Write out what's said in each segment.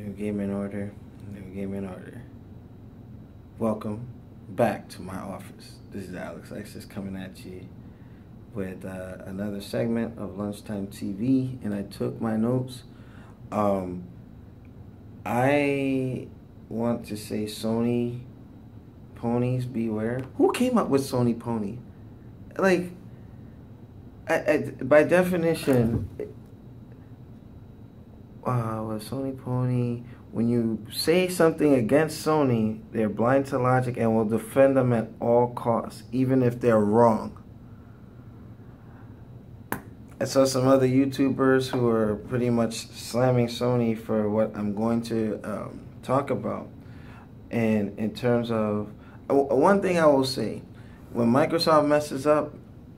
New gaming order, new gaming order. Welcome back to my office. This is Alex Exis coming at you with another segment of Lunchtime TV, and I took my notes. I want to say Sony ponies beware. Who came up with Sony pony? Like, by definition, with Sony pony, when you say something against Sony, they're blind to logic and will defend them at all costs, even if they're wrong. I saw some other YouTubers who are pretty much slamming Sony for what I'm going to talk about. And in terms of, one thing I will say, when Microsoft messes up,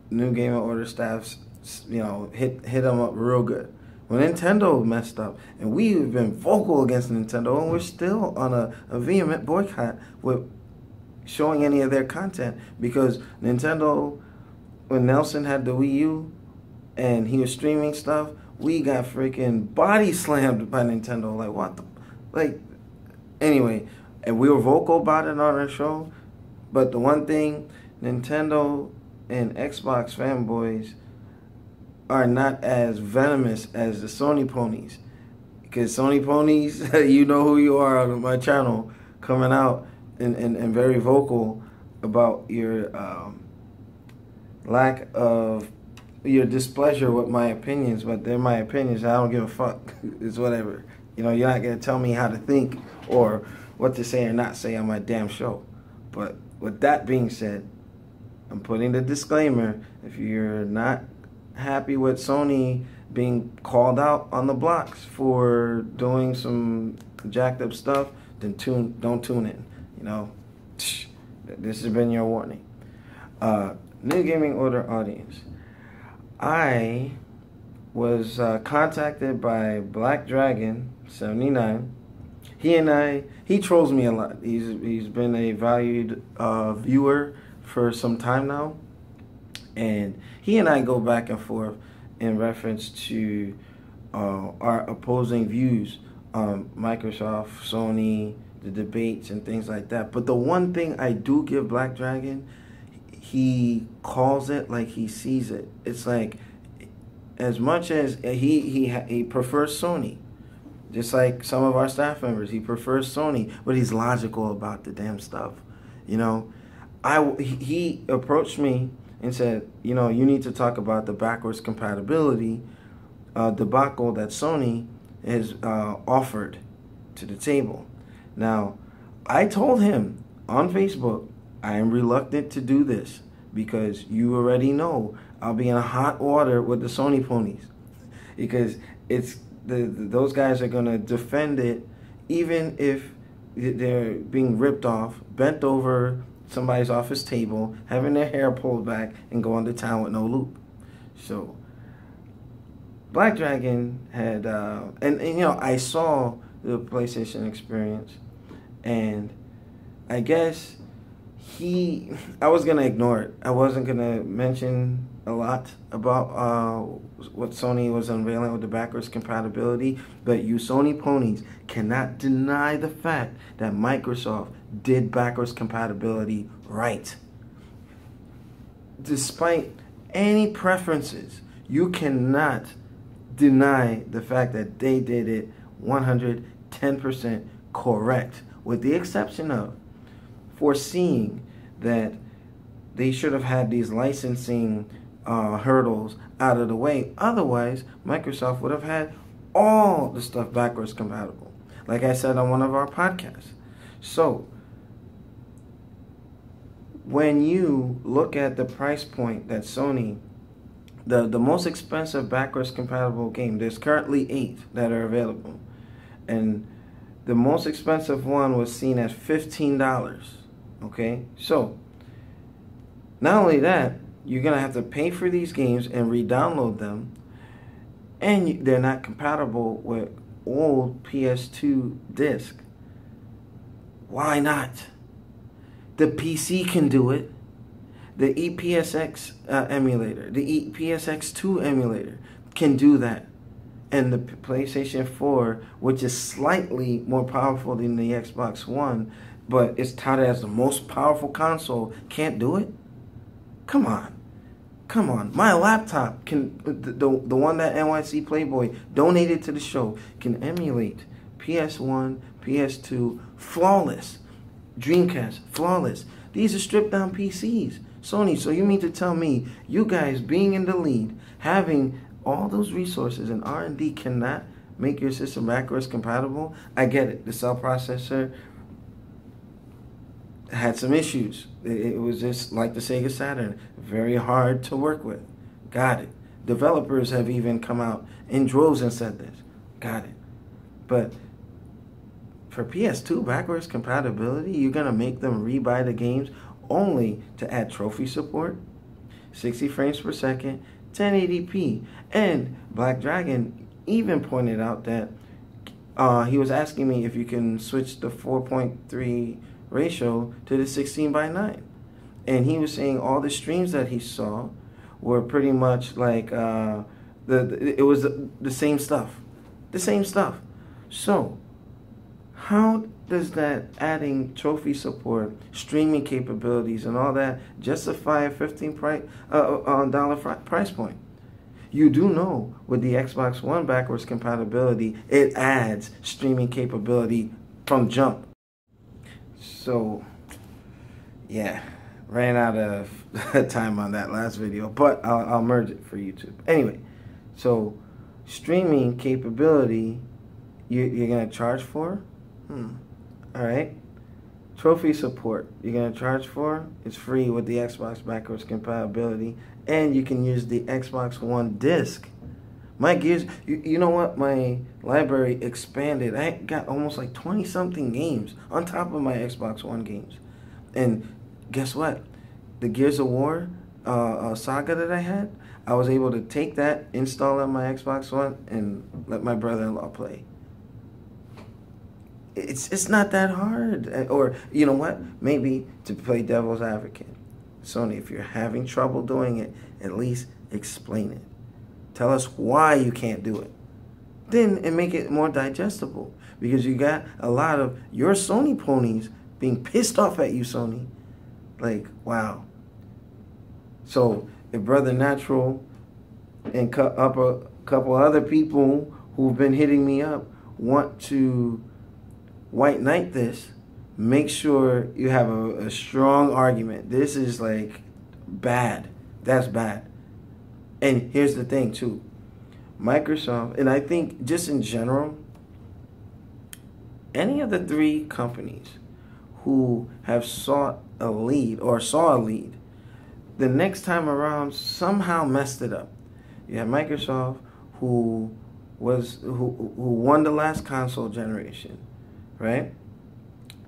new gaming order staffs, hit them up real good. When Nintendo messed up, and we've been vocal against Nintendo, and we're still on a vehement boycott with showing any of their content, because Nintendo, when Nelson had the Wii U and he was streaming stuff, we got freaking body slammed by Nintendo. Like, what the, like, anyway, and we were vocal about it on our show. But the one thing, Nintendo and Xbox fanboys are not as venomous as the Sony ponies. Because Sony ponies, you know who you are on my channel, coming out and very vocal about your lack of, your displeasure with my opinions. But they're my opinions. I don't give a fuck. It's whatever. You're not going to tell me how to think or what to say or not say on my damn show. But with that being said, I'm putting the disclaimer: if you're not happy with Sony being called out on the blocks for doing some jacked up stuff, then don't tune in. This has been your warning. New gaming order audience. I was contacted by Black Dragon 79. He trolls me a lot. He's been a valued viewer for some time now, and he and I go back and forth in reference to our opposing views on Microsoft, Sony, the debates and things like that. But the one thing I do give Black Dragon, he calls it like he sees it. It's like, as much as he prefers Sony, just like some of our staff members, he prefers Sony, but he's logical about the damn stuff. He approached me and said, you need to talk about the backwards compatibility debacle that Sony has offered to the table. Now, I told him on Facebook, I am reluctant to do this because you already know I'll be in hot water with the Sony ponies, because it's those guys are going to defend it even if they're being ripped off, bent over somebody's office table, having their hair pulled back, and going to town with no loop. So Black Dragon had, I saw the PlayStation experience, and I guess I was going to ignore it. I wasn't going to mention a lot about what Sony was unveiling with the backwards compatibility, but you Sony ponies cannot deny the fact that Microsoft did backwards compatibility right. Despite any preferences, you cannot deny the fact that they did it 110% correct, with the exception of foreseeing that they should have had these licensing hurdles out of the way. Otherwise, Microsoft would have had all the stuff backwards compatible, like I said on one of our podcasts. So when you look at the price point that Sony, the most expensive backwards compatible game, there's currently 8 that are available, and the most expensive one was seen at $15. Okay, so not only that, you're gonna have to pay for these games and re-download them, and they're not compatible with old PS2 disc. Why not? The PC can do it. The EPSX emulator, the EPSX2 emulator can do that. And the PlayStation 4, which is slightly more powerful than the Xbox One, but it's touted as the most powerful console, can't do it? Come on. Come on. My laptop can, the one that NYC Playboy donated to the show, can emulate PS1, PS2, flawless. Dreamcast, flawless. These are stripped down PCs. Sony, so you mean to tell me you guys being in the lead, having all those resources and R&D cannot make your system backwards compatible? I get it. The cell processor had some issues. It was just like the Sega Saturn, very hard to work with. Got it. Developers have even come out in droves and said this. Got it. But for PS2 backwards compatibility, you're going to make them rebuy the games only to add trophy support, 60 frames per second, 1080p. And Black Dragon even pointed out that he was asking me if you can switch the 4.3 ratio to the 16:9. And he was saying all the streams that he saw were pretty much like it was the same stuff. The same stuff. So how does that adding trophy support, streaming capabilities, and all that justify a $15 price point? You do know with the Xbox One backwards compatibility, it adds streaming capability from jump. So, yeah, ran out of time on that last video, but I'll merge it for YouTube. Anyway, so streaming capability, you're going to charge for? All right. Trophy support, you're going to charge for? It's free with the Xbox backwards compatibility, and you can use the Xbox One disc. My Gears, you know what? My library expanded. I got almost like 20-something games on top of my Xbox One games. And guess what? The Gears of War saga that I had, I was able to take that, install on my Xbox One, and let my brother-in-law play. It's not that hard. Or, you know what? Maybe to play devil's advocate. Sony, if you're having trouble doing it, at least explain it. Tell us why you can't do it. Then and make it more digestible. Because you got a lot of your Sony ponies being pissed off at you, Sony. Like, wow. So if Brother Natural and a couple other people who've been hitting me up want to white knight this, make sure you have a strong argument. This is like bad. That's bad. And here's the thing too. Microsoft, and I think just in general, any of the three companies who have sought a lead or saw a lead, the next time around somehow messed it up. You have Microsoft who won the last console generation, right?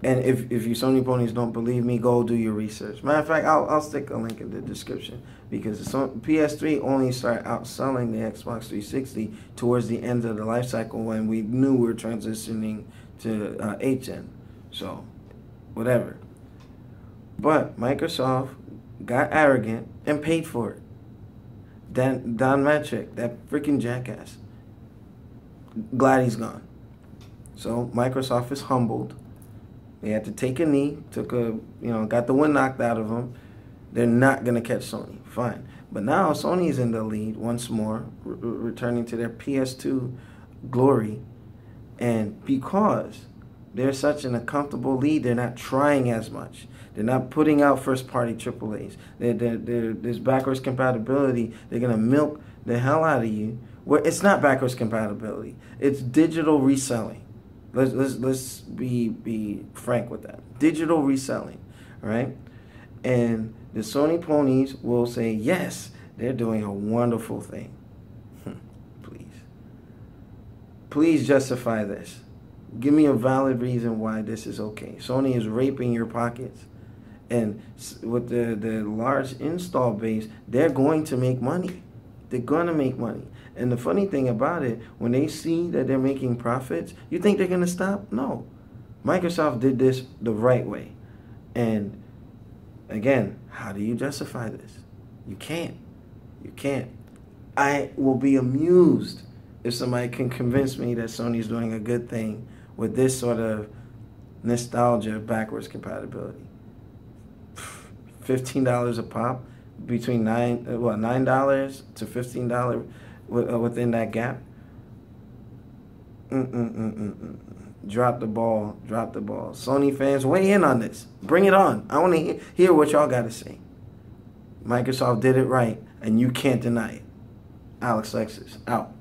And if you Sony ponies don't believe me, go do your research. Matter of fact, I'll stick a link in the description, because the PS3 only started outselling the Xbox 360 towards the end of the life cycle when we knew we were transitioning to 8th gen. So, whatever. But Microsoft got arrogant and paid for it. Don Matrick, that freaking jackass. Glad he's gone. So Microsoft is humbled. They had to take a knee, got the wind knocked out of them. They're not going to catch Sony. Fine. But now Sony's in the lead once more, returning to their PS2 glory. And because they're such in a comfortable lead, they're not trying as much. They're not putting out first-party AAAs. There's backwards compatibility. They're going to milk the hell out of you. Well, it's not backwards compatibility. It's digital reselling. Let's be frank with that. Digital reselling, right? And the Sony ponies will say, yes, they're doing a wonderful thing. Please justify this. Give me a valid reason why this is okay. Sony is raping your pockets. And with the large install base, they're going to make money. They're going to make money. And the funny thing about it, when they see that they're making profits, you think they're going to stop? No. Microsoft did this the right way. And again, how do you justify this? You can't. You can't. I will be amused if somebody can convince me that Sony's doing a good thing with this sort of nostalgia backwards compatibility. $15 a pop, between $9 to $15 within that gap. Drop the ball. Sony fans, weigh in on this. Bring it on. I want to hear what y'all got to say. Microsoft did it right, and you can't deny it. Alex Lexus, out.